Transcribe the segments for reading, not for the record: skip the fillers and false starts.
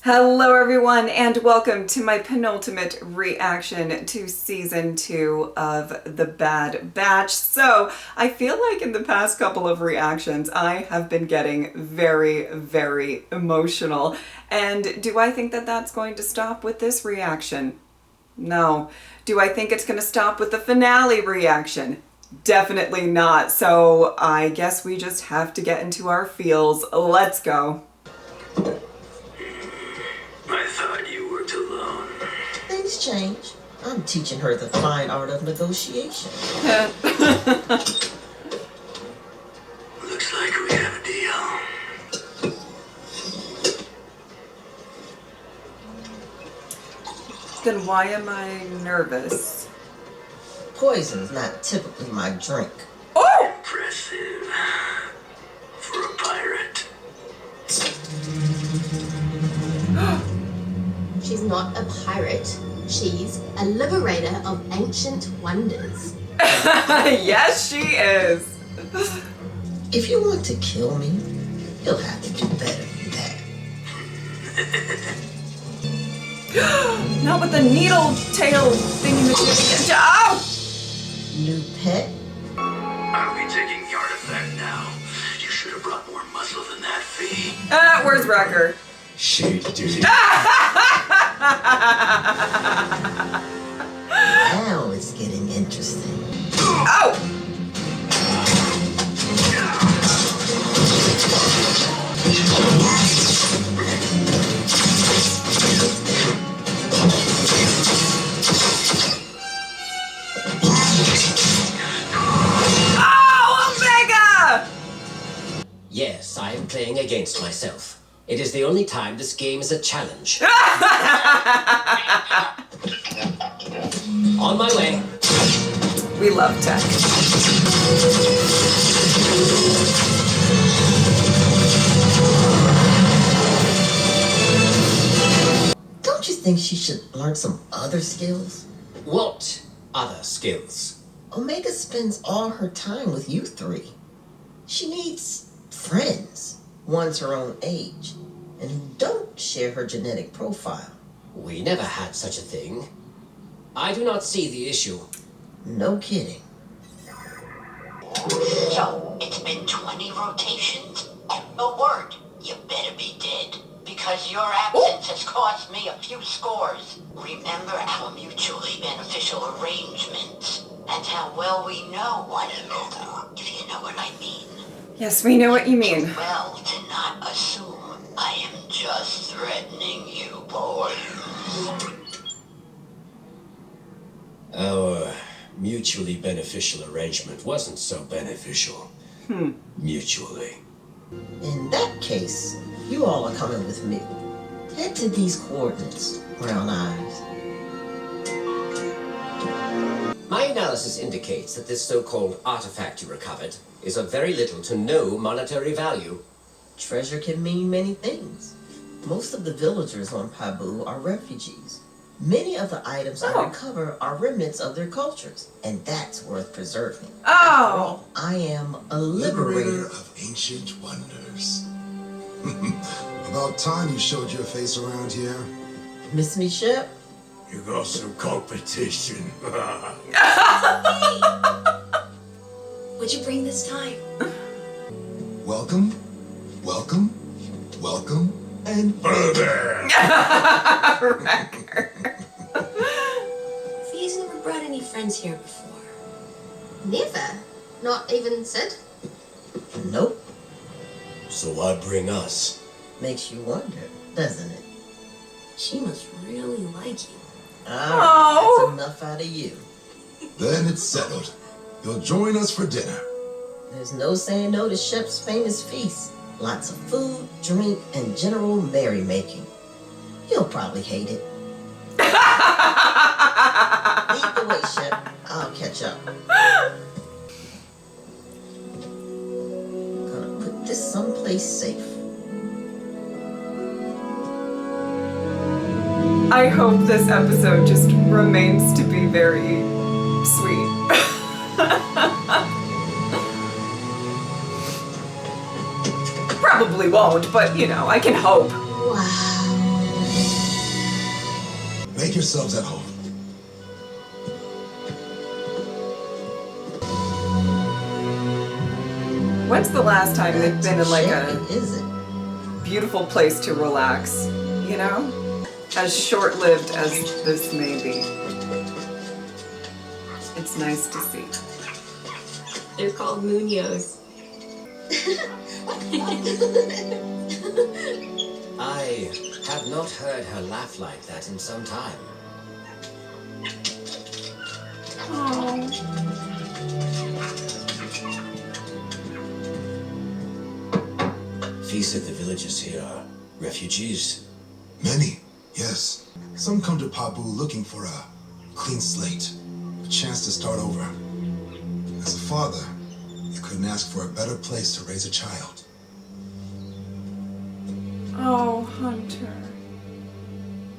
Hello everyone and welcome to my penultimate reaction to season 2 of The Bad Batch. So I feel like in the past couple of reactions I have been getting very emotional, and do I think that that's going to stop with this reaction? No. Do I think it's going to stop with the finale reaction? Definitely not. So I guess we just have to get into our feels. Let's go. I thought you worked alone. Things change. I'm teaching her the fine art of negotiation. Looks like we have a deal. Then why am I nervous? Poison's not typically my drink. Oh! Impressive. For a pirate. She's not a pirate. She's a liberator of ancient wonders. Yes, she is. If you want to kill me, you'll have to do better than that. Not with the needle tail thingy. Oh! New pet? I'll be taking the artifact now. You should have brought more muscle than that, Fee. Where's Wrecker? Shade duty. Now it's getting interesting. Oh! Oh, Omega! Yes, I am playing against myself. It is the only time this game is a challenge. On my way. We love tech. Don't you think she should learn some other skills? What other skills? Omega spends all her time with you three. She needs friends, ones her own age, and who don't share her genetic profile. We never had such a thing. I do not see the issue. No kidding. So, it's been 20 rotations. A word, you better be dead. Because your absence has cost me a few scores. Remember our mutually beneficial arrangements, and how well we know one another, if you know what I mean. Yes, we know what you mean. Well, to not assume I am just threatening you, boy. Our mutually beneficial arrangement wasn't so beneficial. Mutually. In that case, you all are coming with me. Head to these coordinates, Brown Eyes. My analysis indicates that this so-called artifact you recovered is of very little to no monetary value. Treasure can mean many things. Most of the villagers on Pabu are refugees. Many of the items I recover are remnants of their cultures, and that's worth preserving. After all, I am a liberator of ancient wonders. About time you showed your face around here. Miss me, Shep? You got some competition. What'd you bring this time? Welcome, welcome, welcome, and Further. Fee's never brought any friends here before. Never? Not even Sid? Nope. So why bring us? Makes you wonder, doesn't it? She must really like you. Alright, that's enough out of you. then it's settled. You'll join us for dinner. There's no saying no to Shep's famous feast. Lots of food, drink, and general merrymaking. You'll probably hate it. Lead the way, Shep. I'll catch up. Gonna put this someplace safe. I hope this episode just remains to be very sweet. Probably won't, but you know, I can hope. Wow. Make yourselves at home. When's the last time they've been in like a Is it? beautiful place to relax, you know? As short-lived as this may be. It's nice to see. They're called Munoz. I have not heard her laugh like that in some time. Oh. Fee said the villagers here are refugees. Many, yes. Some come to Pabu looking for a clean slate, a chance to start over. As a father, you couldn't ask for a better place to raise a child. Oh, Hunter.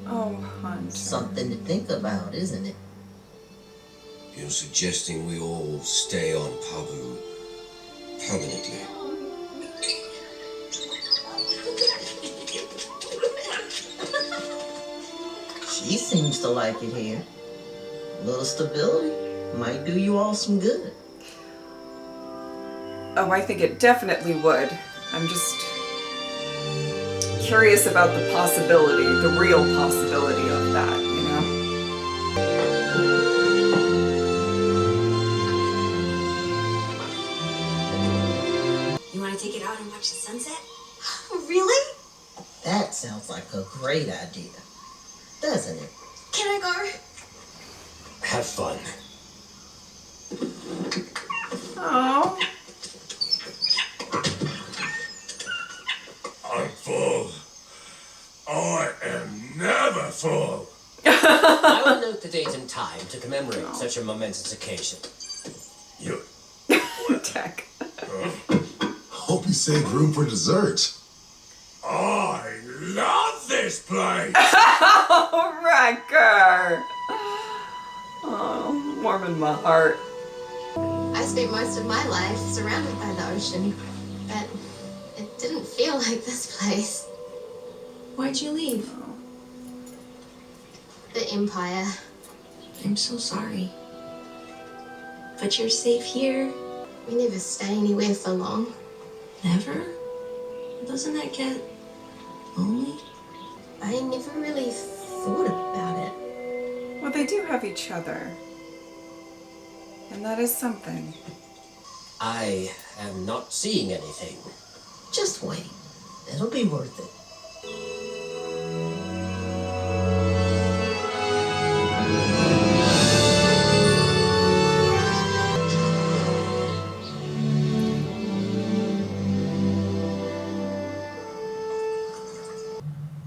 Oh, Hunter. Something to think about, isn't it? You're suggesting we all stay on Pabu permanently? She seems to like it here. A little stability might do you all some good. Oh, I think it definitely would. I'm just curious about the possibility, the real possibility of that, you know? You want to take it out and watch the sunset? Really? That sounds like a great idea, doesn't it? Can I go? Have fun. Oh. I'm full. I am never full. I will note the date and time to commemorate such a momentous occasion. You. Tech. Hope you saved room for dessert. I love this place. Oh, Wrecker. Oh, warming my heart. I spent most of my life surrounded by the ocean, but it didn't feel like this place. Why'd you leave? The Empire. I'm so sorry. But you're safe here? We never stay anywhere for long. Never? Doesn't that get lonely? I never really thought about it. Well, they do have each other. And that is something. I am not seeing anything. Just wait. It'll be worth it.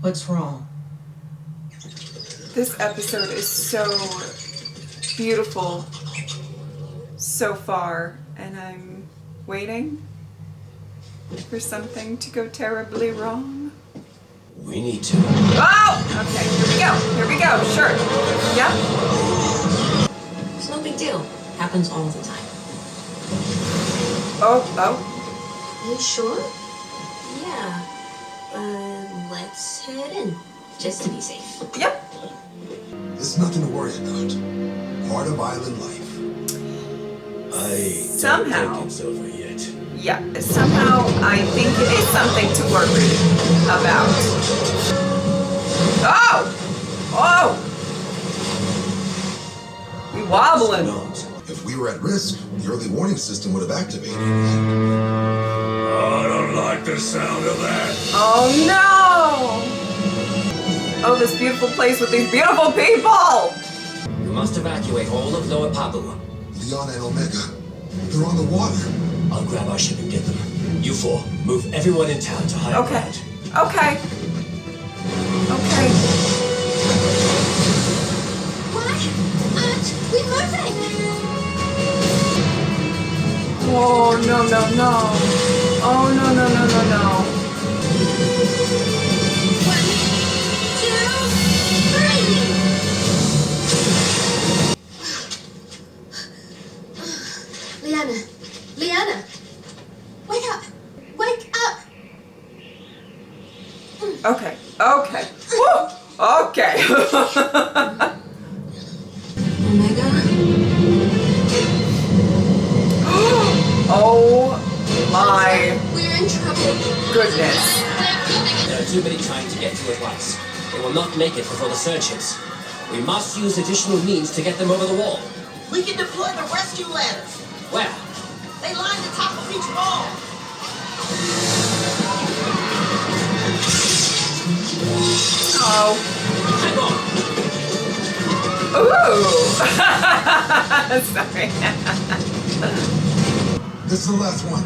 What's wrong? This episode is so beautiful so far, and I'm waiting for something to go terribly wrong. We need to. Oh! Okay, here we go, sure. Yep. It's no big deal. Happens all the time. Oh. Are you sure? Yeah. Let's head in. Just to be safe. Yep. It's nothing to worry about. Part of island life. I Somehow. don't think it's over yet. Yeah, somehow I think it is something to worry about. Oh! Oh! We wobbling. Not. If we were at risk, the early warning system would have activated. I don't like the sound of that. Oh no! Oh, this beautiful place with these beautiful people! We must evacuate all of Lower Pabu. Leon and Omega, they're on the water. I'll grab our ship and get them. You four, move everyone in town to higher Okay. ground. Okay. Okay. Why aren't we moving? Oh, no. Oh, no. 1, 2, 3. Liana, wake up! Wake up! Okay. Woo! Okay. in trouble. Goodness. There are too many trying to get to at once. They will not make it before the surge hits. We must use additional means to get them over the wall. We can deploy the rescue ladders. Where? They line the top of each wall. Oh. Hang on. Ooh. Sorry. This is the last one.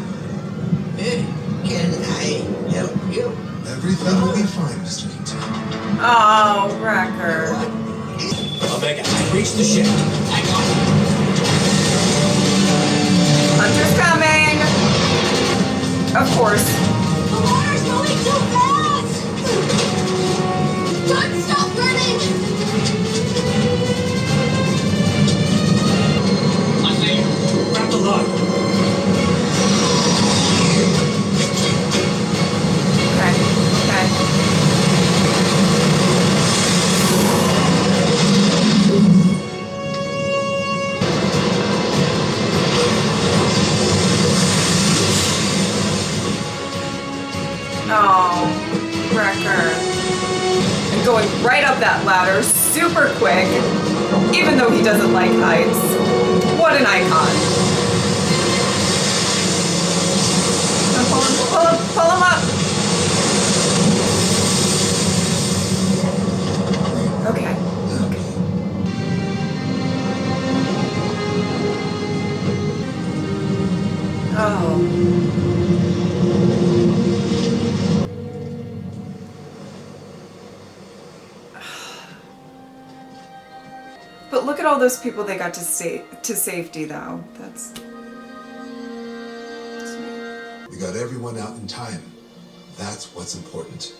Hey, can I help you? Everything will be fine, Mr. Kington. Oh, Wrecker. Omega, reach the ship. Hang on. Hunter's coming. Of course. The water's going too fast! Don't stop running! I see you. Grab the line. Okay. Okay. Oh, Wrecker. And going right up that ladder, super quick, even though he doesn't like heights. What an icon. Now pull him up. Okay. Oh. But look at all those people they got to safety, though. That's sweet. We got everyone out in time. That's what's important.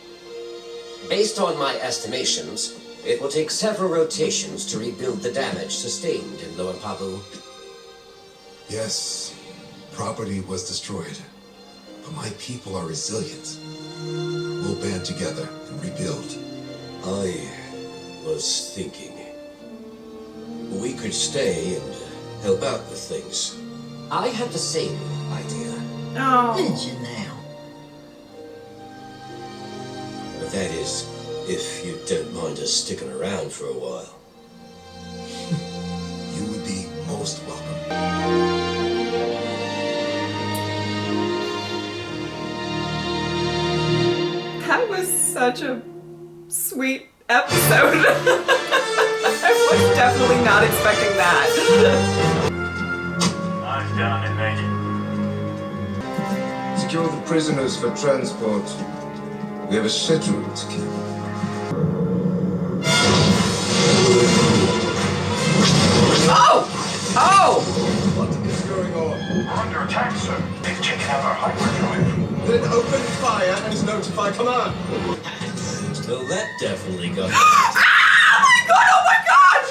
Based on my estimations, it will take several rotations to rebuild the damage sustained in Lower Pabu. Yes, property was destroyed, but my people are resilient. We'll band together and rebuild. I was thinking we could stay and help out with things. I had the same idea. Oh. Did you now? But that is, if you don't mind us sticking around for a while. You would be most welcome. That was such a sweet episode. I was definitely not expecting that. I'm down and ready. Secure the prisoners for transport. We have a schedule to keep. Oh! Oh! What is going on? We're under attack, sir. They've taken out our hyperdrive. Then open fire and notify command. Well, that definitely got... Oh my god! Oh my god!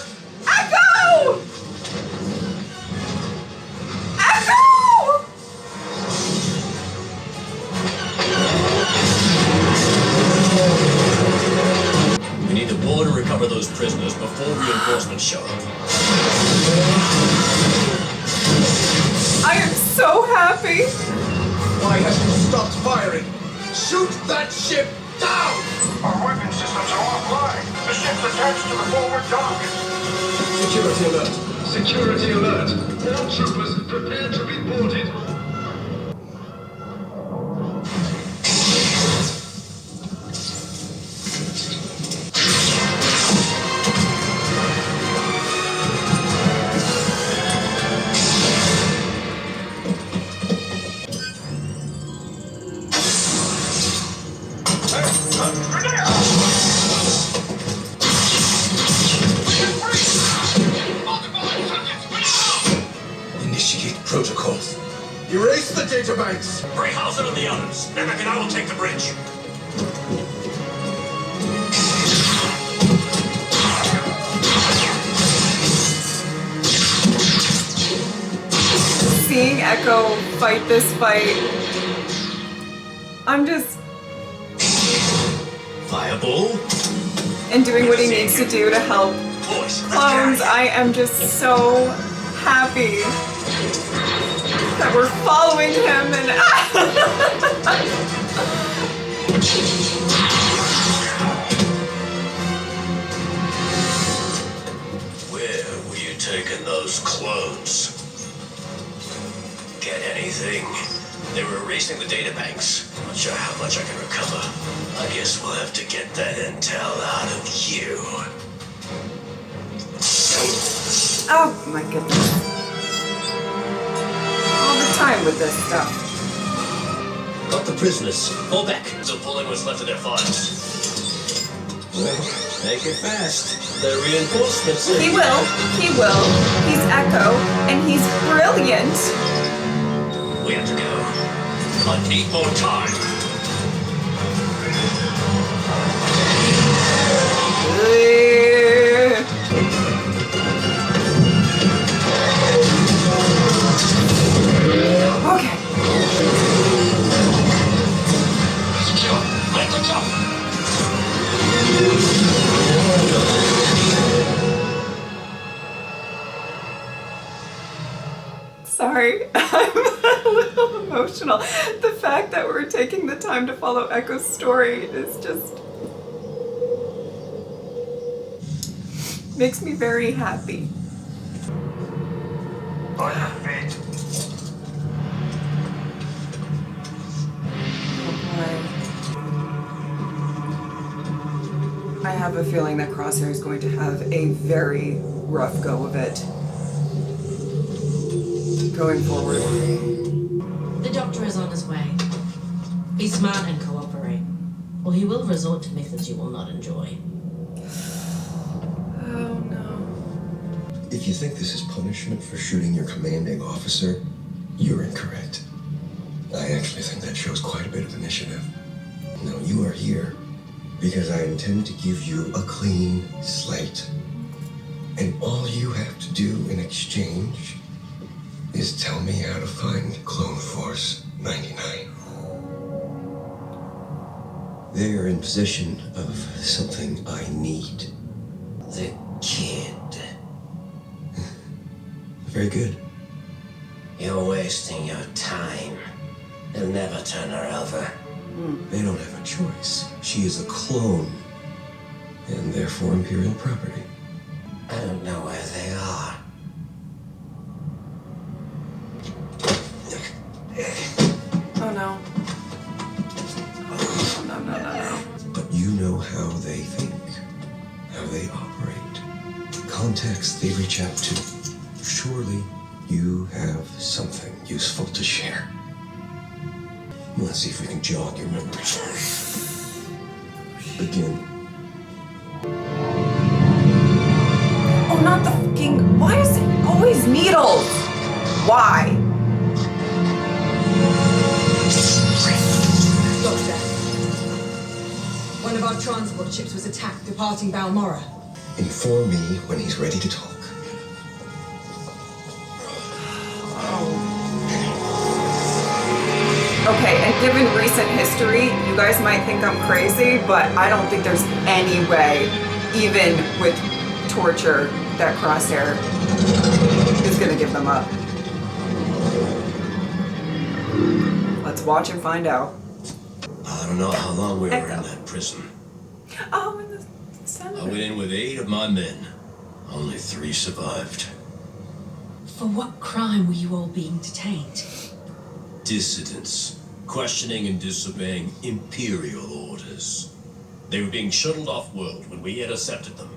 Echo! Echo! We need to board and recover those prisoners before reinforcements show up. I am so happy. Why haven't you stopped firing? Shoot that ship down! Our weapon systems are offline. The ship's attached to the forward dock. Security alert. Security alert. All troopers prepare to be boarded. Initiate protocols. Erase the databanks. Greyhausen and the others. Nemec and I will take the bridge. Seeing Echo fight this fight, I'm just... Fireball? and doing what he needs to do to help Boys, clones. I am just so happy. that we're following him and Where were you taking those clones? Get anything? They were erasing the databanks. Not sure how much I can recover. I guess we'll have to get that intel out of you. oh my goodness. All the time with this stuff. Got the prisoners. Fall back. So pulling what's left of their files. Well, make it fast. The reinforcements. He will. He's Echo, and he's brilliant. We have to go. I need more time. Okay. Let them jump. Sorry, I'm a little emotional. The fact that we're taking the time to follow Echo's story is just makes me very happy. On your feet. Oh boy. I have a feeling that Crosshair is going to have a very rough go of it going forward. The doctor is on his way. Be smart and cooperate, or he will resort to methods you will not enjoy. Oh no. If you think this is punishment for shooting your commanding officer, you're incorrect. I actually think that shows quite a bit of initiative. No, you are here because I intend to give you a clean slate. And all you have to do in exchange is tell me how to find Clone Force 99. They are in possession of something I need. The kid. Very good. You're wasting your time. They'll never turn her over. They don't have a choice. She is a clone, and therefore Imperial property. I don't know where they are. Oh no. Oh no, no, no, no. But you know how they think, how they operate, contacts they reach out to. Surely you have something useful to share. Let's see if we can jog your memory. Begin. Oh, not the fucking. Why is it always needles? Why? Doctor, one of our transport ships was attacked departing Balmora. Inform me when he's ready to talk. Okay, and given recent history, you guys might think I'm crazy, but I don't think there's any way, even with torture, that Crosshair is gonna give them up. Let's watch and find out. I don't know how long we were in that prison. Oh, and the I went in with 8 of my men. Only 3 survived. For what crime were you all being detained? Dissidents, questioning and disobeying Imperial orders. They were being shuttled off-world when we intercepted them.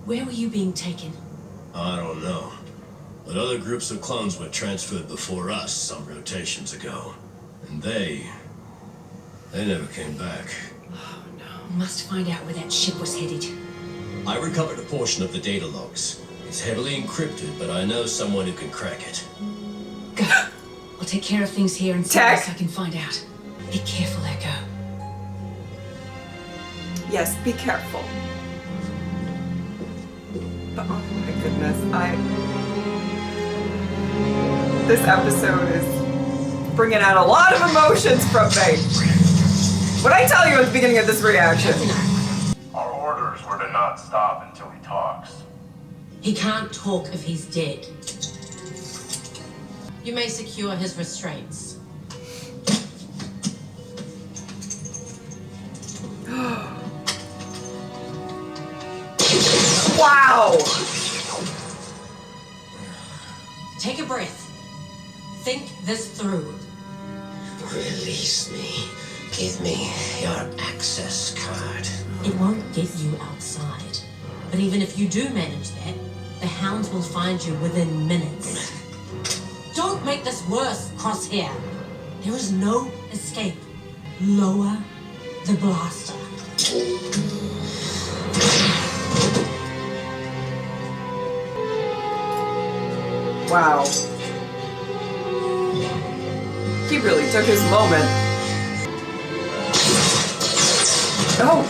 Where were you being taken? I don't know. But other groups of clones were transferred before us some rotations ago. And they never came back. We must find out where that ship was headed. I recovered a portion of the data logs. It's heavily encrypted, but I know someone who can crack it. Go. I'll take care of things here and see what else I can find out. Be careful, Echo. Yes, be careful. But oh my goodness, this episode is bringing out a lot of emotions from me. What I tell you at the beginning of this reaction? Our orders were to not stop until he talks. He can't talk if he's dead. You may secure his restraints. Wow! Take a breath. Think this through. Release me. Give me your access card. It won't get you outside. But even if you do manage that, the hounds will find you within minutes. Don't make this worse, Crosshair. There is no escape. Lower the blaster. Wow. He really took his moment. Oh.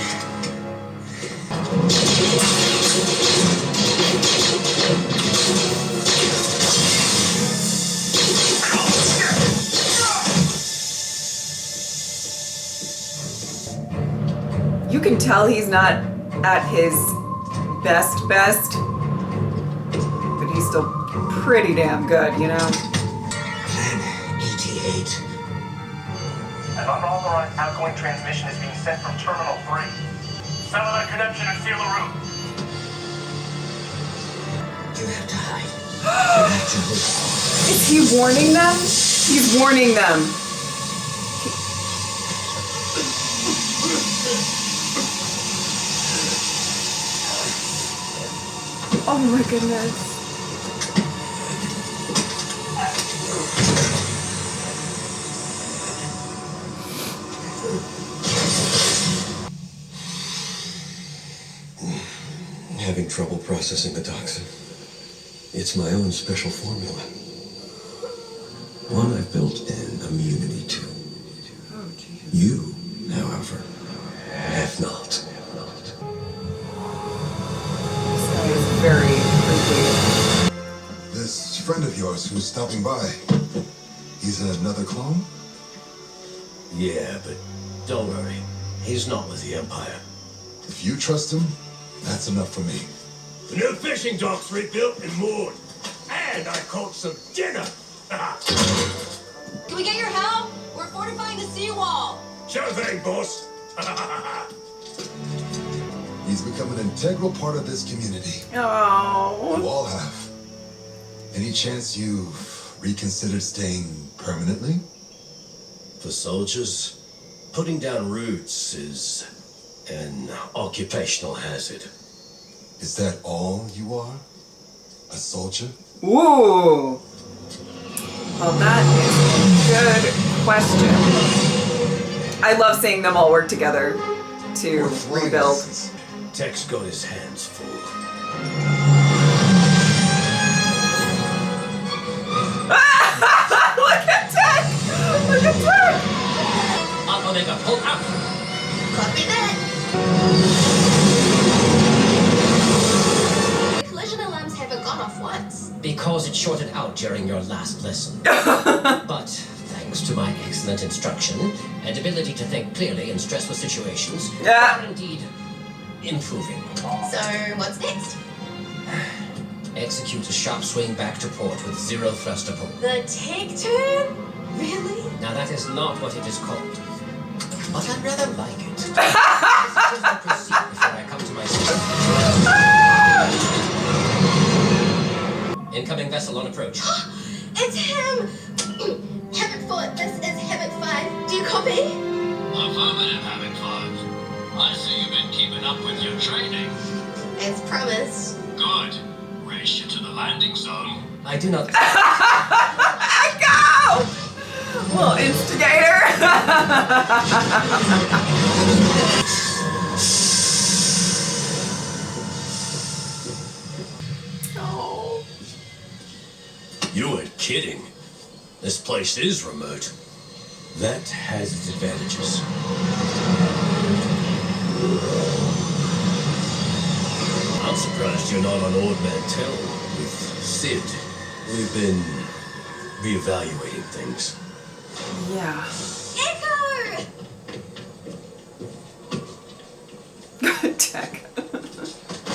You can tell he's not at his best, but he's still pretty damn good, you know? Plan 88. An unauthorized outgoing transmission is being sent from Terminal 3. Sever that connection and seal the room. You have to hide. You have to move. Is he warning them? He's warning them. Oh my goodness. Having trouble processing the toxin. It's my own special formula. One I've built in immunity to. Oh, Jesus. You, however, have not. This guy is very creepy. This friend of yours who's stopping by, he's another clone? Yeah, but don't worry. He's not with the Empire. If you trust him, that's enough for me. The new fishing dock's rebuilt and moored. And I caught some dinner. Can we get your help? We're fortifying the seawall. Sure thing, boss. He's become an integral part of this community. Oh. You all have. Any chance you've reconsidered staying permanently? For soldiers, putting down roots is an occupational hazard. Is that all you are? A soldier? Ooh. Well, that is a good question. I love seeing them all work together to rebuild. Tech's got his hands full. Look at Tech! Look at Tech! Alpha Omega, pull out! Copy that. The collision alarms haven't gone off once. Because it shorted out during your last lesson. But thanks to my excellent instruction and ability to think clearly in stressful situations, you are indeed improving. So, what's next? Execute a sharp swing back to port with 0 thruster pull. The take turn? Really? Now that is not what it is called. But I'd rather like it. Proceed before I come to myself. Incoming vessel on approach. It's him! Habit 4, this is Habit 5. Do you copy? Affirmative, Habit 5. I see you've been keeping up with your training. As promised. Good. Race you to the landing zone. I do not... Go! Little instigator. Oh. You weren't kidding. This place is remote. That has its advantages. I'm surprised you're not on Ord Mantell with Sid. We've been reevaluating things. Yeah. Echo! Tech.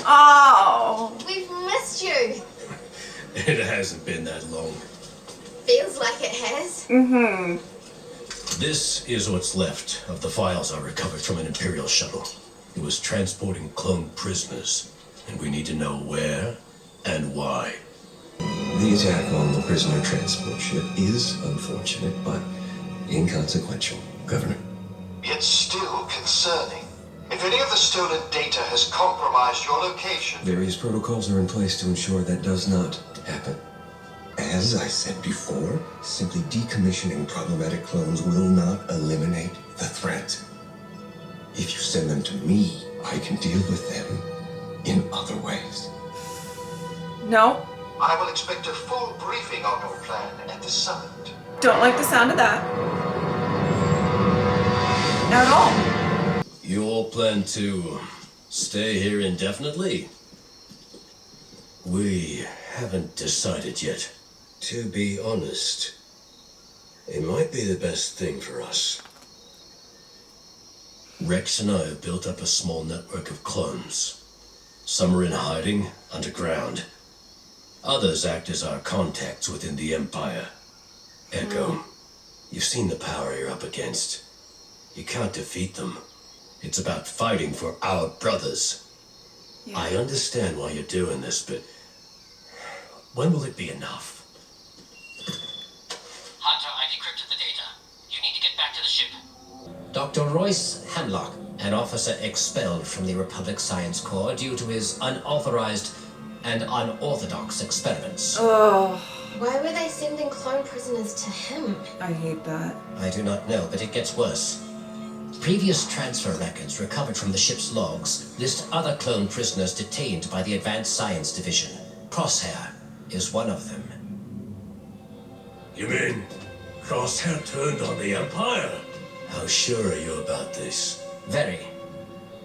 Oh. We've missed you. It hasn't been that long. Feels like it has. Mm-hmm. This is what's left of the files I recovered from an Imperial shuttle. It was transporting clone prisoners, and we need to know where and why. The attack on the prisoner transport ship is unfortunate, but inconsequential, Governor. It's still concerning. If any of the stolen data has compromised your location... Various protocols are in place to ensure that does not happen. As I said before, simply decommissioning problematic clones will not eliminate the threat. If you send them to me, I can deal with them in other ways. No. I will expect a full briefing on your plan at the summit. Don't like the sound of that. Not at all. You all plan to stay here indefinitely? We haven't decided yet. To be honest, it might be the best thing for us. Rex and I have built up a small network of clones. Some are in hiding underground. Others act as our contacts within the Empire. Echo, you've seen the power you're up against. You can't defeat them. It's about fighting for our brothers. Yeah. I understand why you're doing this, but when will it be enough? Hunter, I decrypted the data. You need to get back to the ship. Dr. Royce Hemlock, an officer expelled from the Republic Science Corps due to his unauthorized and unorthodox experiments. Oh. Why were they sending clone prisoners to him? I hate that. I do not know, but it gets worse. Previous transfer records recovered from the ship's logs list other clone prisoners detained by the Advanced Science Division. Crosshair is one of them. You mean Crosshair turned on the Empire? How sure are you about this? Very.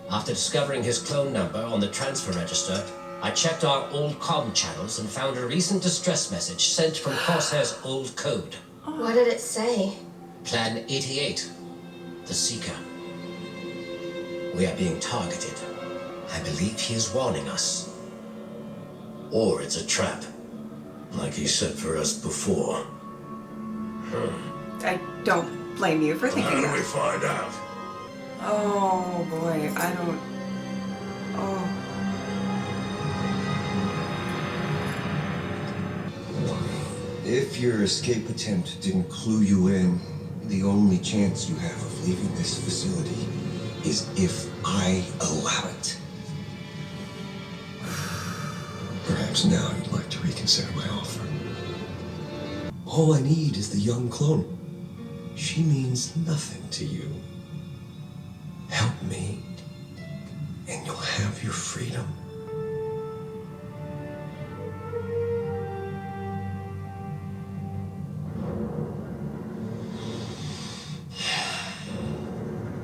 After discovering his clone number on the transfer register, I checked our old comm channels and found a recent distress message sent from Crosshair's old code. What did it say? Plan 88. The Seeker. We are being targeted. I believe he is warning us. Or it's a trap, like he said for us before. I don't blame you for thinking that. How do we find out? Oh boy, I don't... Oh. If your escape attempt didn't clue you in, the only chance you have of leaving this facility is if I allow it. Perhaps now you'd like to reconsider my offer. All I need is the young clone. She means nothing to you. Help me, and you'll have your freedom.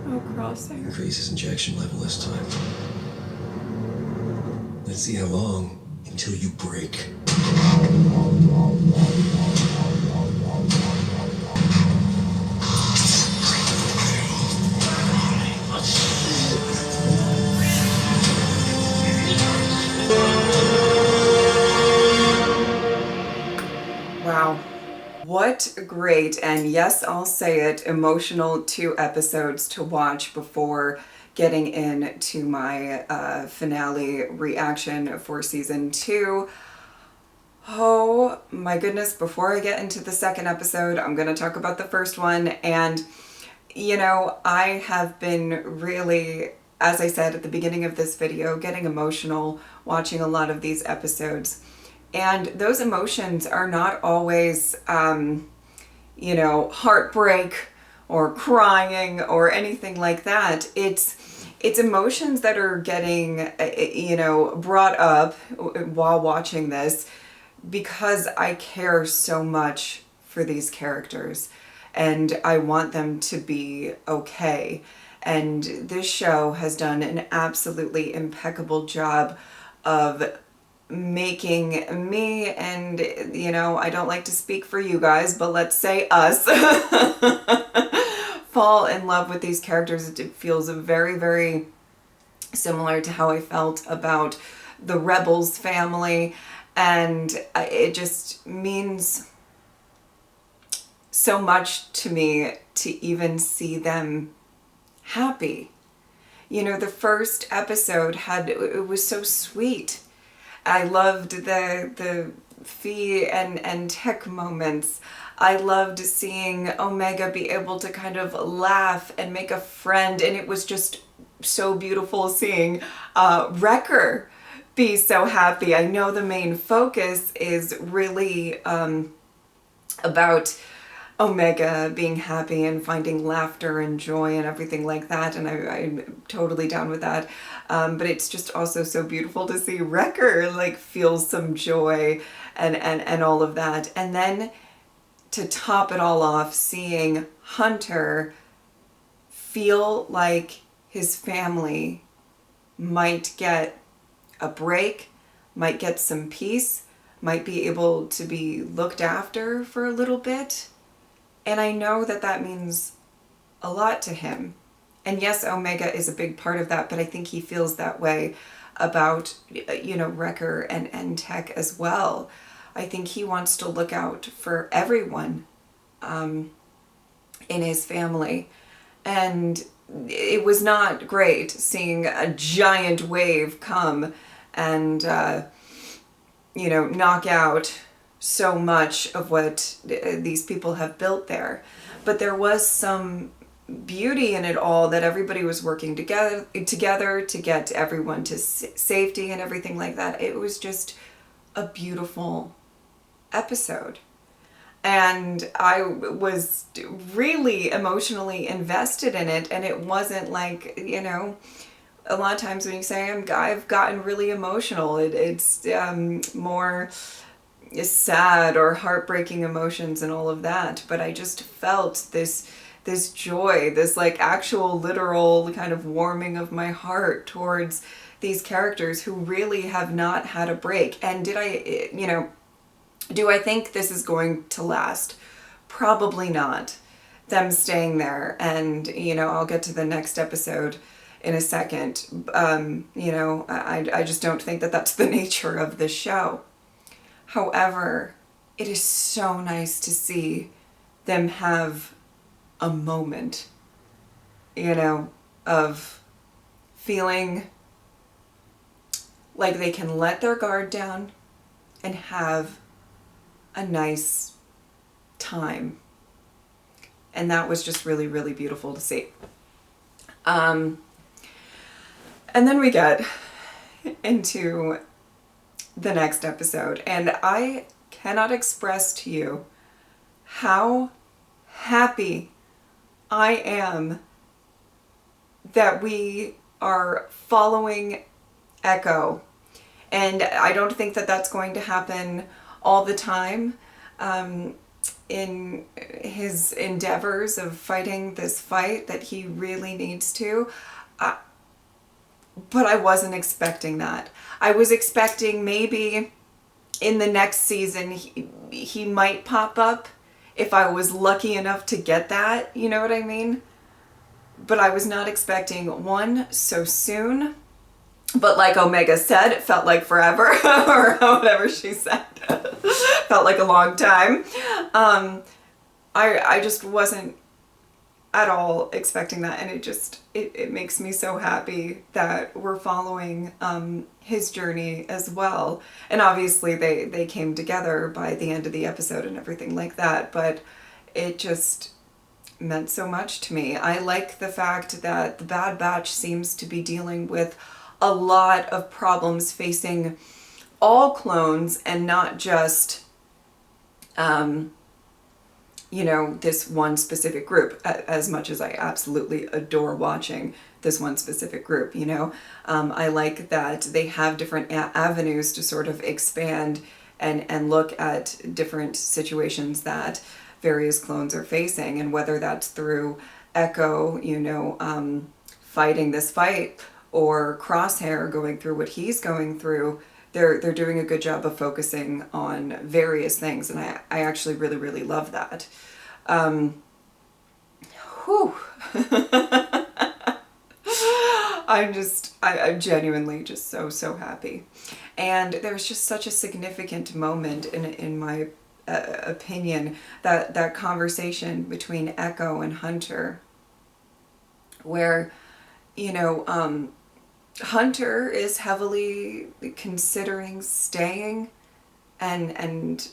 Oh, Crosshair. Increase his injection level this time. Let's see how long until you break. Wow. What great, and yes, I'll say it, emotional 2 episodes to watch before getting into my finale reaction for season 2. Oh my goodness, before I get into the second episode, I'm going to talk about the first one. And, you know, I have been really, as I said at the beginning of this video, getting emotional watching a lot of these episodes. And those emotions are not always, you know, heartbreak or crying or anything like that. It's emotions that are getting, you know, brought up while watching this because I care so much for these characters and I want them to be okay. And this show has done an absolutely impeccable job of making me, and you know, I don't like to speak for you guys, but let's say us, fall in love with these characters. It feels very, very similar to how I felt about the Rebels family, and it just means so much to me to even see them happy. You know, the first episode it was so sweet. I loved the Fee and Tech moments. I loved seeing Omega be able to kind of laugh and make a friend, and it was just so beautiful seeing Wrecker be so happy. I know the main focus is really about Omega being happy and finding laughter and joy and everything like that, and I'm totally down with that. But it's just also so beautiful to see Wrecker like feel some joy and all of that. And then to top it all off, seeing Hunter feel like his family might get a break, might get some peace, might be able to be looked after for a little bit. And I know that that means a lot to him. And yes, Omega is a big part of that, but I think he feels that way about, you know, Wrecker and Tech as well. I think he wants to look out for everyone in his family. And it was not great seeing a giant wave come and, you know, knock out so much of what these people have built there. But there was some beauty in it all, that everybody was working together to get everyone to safety and everything like that. It was just a beautiful episode. And I was really emotionally invested in it, and it wasn't like, you know, a lot of times when you say I've gotten really emotional, it's more sad or heartbreaking emotions and all of that. But I just felt this joy, this like actual literal kind of warming of my heart towards these characters who really have not had a break. And do I think this is going to last? Probably not. Them staying there, and you know, I'll get to the next episode in a second. You know, I just don't think that that's the nature of the show. However, it is so nice to see them have a moment, you know, of feeling like they can let their guard down and have a nice time. And that was just really, really beautiful to see. And then we get into the next episode, and I cannot express to you how happy I am that we are following Echo. And I don't think that that's going to happen all the time in his endeavors of fighting this fight that he really needs to. But I wasn't expecting that. I was expecting maybe in the next season he might pop up if I was lucky enough to get that, you know what I mean? But I was not expecting one so soon. But like Omega said, it felt like forever, or whatever she said. Felt like a long time. I just wasn't at all expecting that, and it makes me so happy that we're following his journey as well. And obviously they came together by the end of the episode and everything like that, but it just meant so much to me. I like the fact that the Bad Batch seems to be dealing with a lot of problems facing all clones and not just you know, this one specific group, as much as I absolutely adore watching this one specific group, you know. I like that they have different avenues to sort of expand and look at different situations that various clones are facing, and whether that's through Echo, you know, fighting this fight, or Crosshair going through what he's going through. They're doing a good job of focusing on various things, and I actually really, really love that. Whew. I'm genuinely just so happy. And there's just such a significant moment in my opinion, that conversation between Echo and Hunter, where, Hunter is heavily considering staying and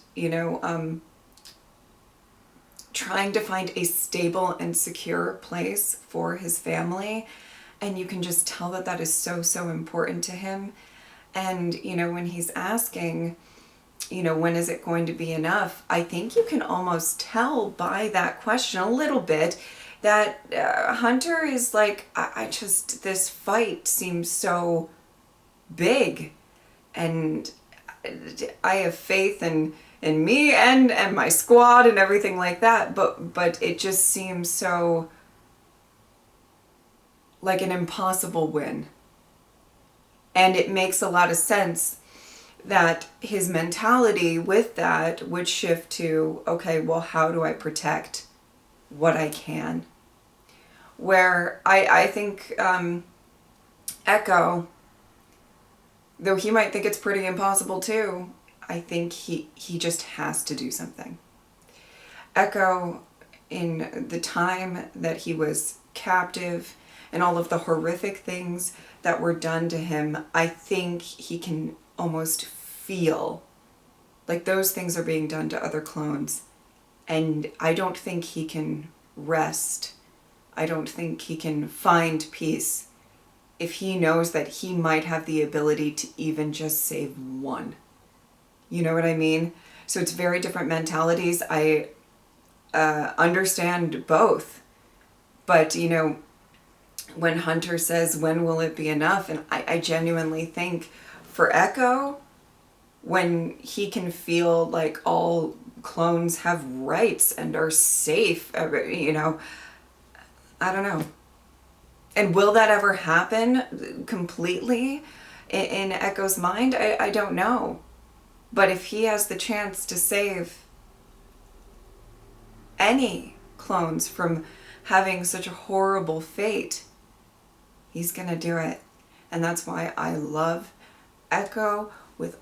trying to find a stable and secure place for his family. And you can just tell that is so, so important to him. And, when he's asking, when is it going to be enough? I think you can almost tell by that question a little bit that Hunter is like, this fight seems so big. And I have faith in me and my squad and everything like that. But it just seems so like an impossible win. And it makes a lot of sense that his mentality with that would shift to, okay, well, how do I protect what I can? Where I think Echo, though he might think it's pretty impossible too, I think he just has to do something. Echo, in the time that he was captive and all of the horrific things that were done to him, I think he can almost feel like those things are being done to other clones. And I don't think he can rest. I don't think he can find peace if he knows that he might have the ability to even just save one. You know what I mean? So it's very different mentalities. I understand both. But, when Hunter says, when will it be enough? And I genuinely think for Echo, when he can feel like all clones have rights and are safe, I don't know. And will that ever happen completely in Echo's mind? I don't know. But if he has the chance to save any clones from having such a horrible fate, he's gonna do it. And that's why I love Echo with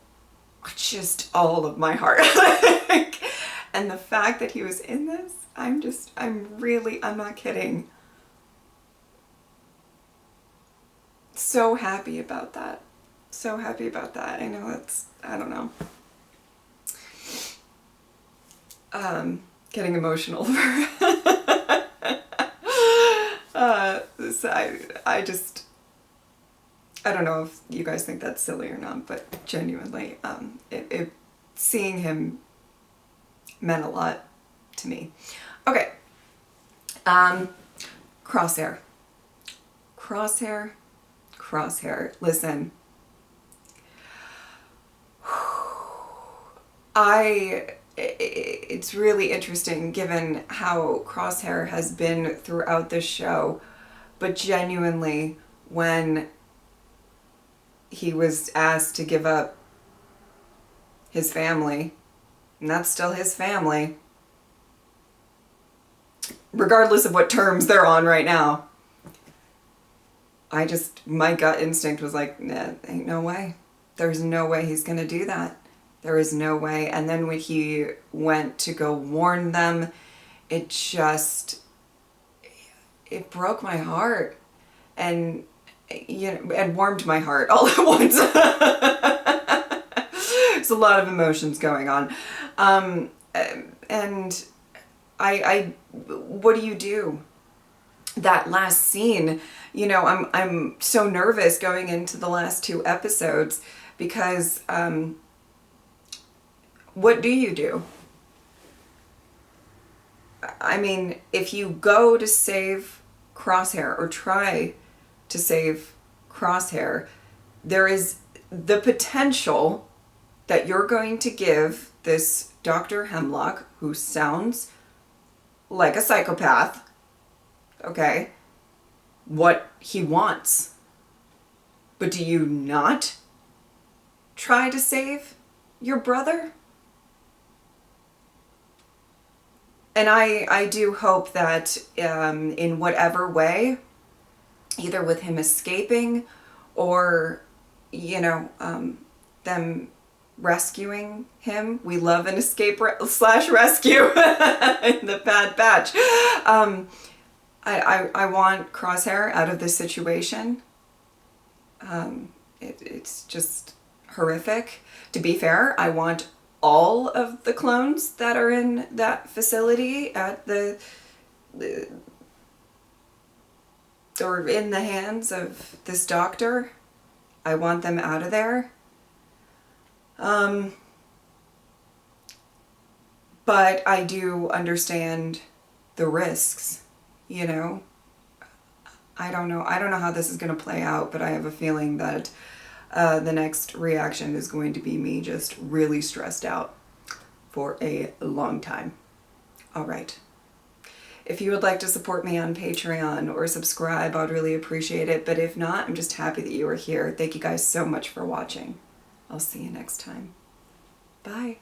just all of my heart. And the fact that he was in this, I'm not kidding, so happy about that. So happy about that. I know I don't know. Getting emotional. So I don't know if you guys think that's silly or not, but genuinely, seeing him meant a lot to me. Okay. Crosshair. Listen. It's really interesting given how Crosshair has been throughout this show, but genuinely, when he was asked to give up his family, and that's still his family, regardless of what terms they're on right now, my gut instinct was like, nah, ain't no way. There's no way he's gonna do that. There is no way. And then when he went to go warn them, it broke my heart and warmed my heart all at once. There's a lot of emotions going on. And what do you do? That last scene, I'm so nervous going into the last 2 episodes because, what do you do? I mean, if you go to save Crosshair or try to save Crosshair, there is the potential that you're going to give this Dr. Hemlock, who sounds like a psychopath, okay, what he wants. But do you not try to save your brother? And I do hope that in whatever way, either with him escaping or, them rescuing him. We love an escape slash rescue in the Bad Batch. I want Crosshair out of this situation. It's just horrific. To be fair, I want all of the clones that are in that facility at or in the hands of this doctor. I want them out of there. But I do understand the risks, you know. I don't know how this is going to play out, but I have a feeling that the next reaction is going to be me just really stressed out for a long time. All right. If you would like to support me on Patreon or subscribe, I would really appreciate it. But if not, I'm just happy that you are here. Thank you guys so much for watching. I'll see you next time. Bye.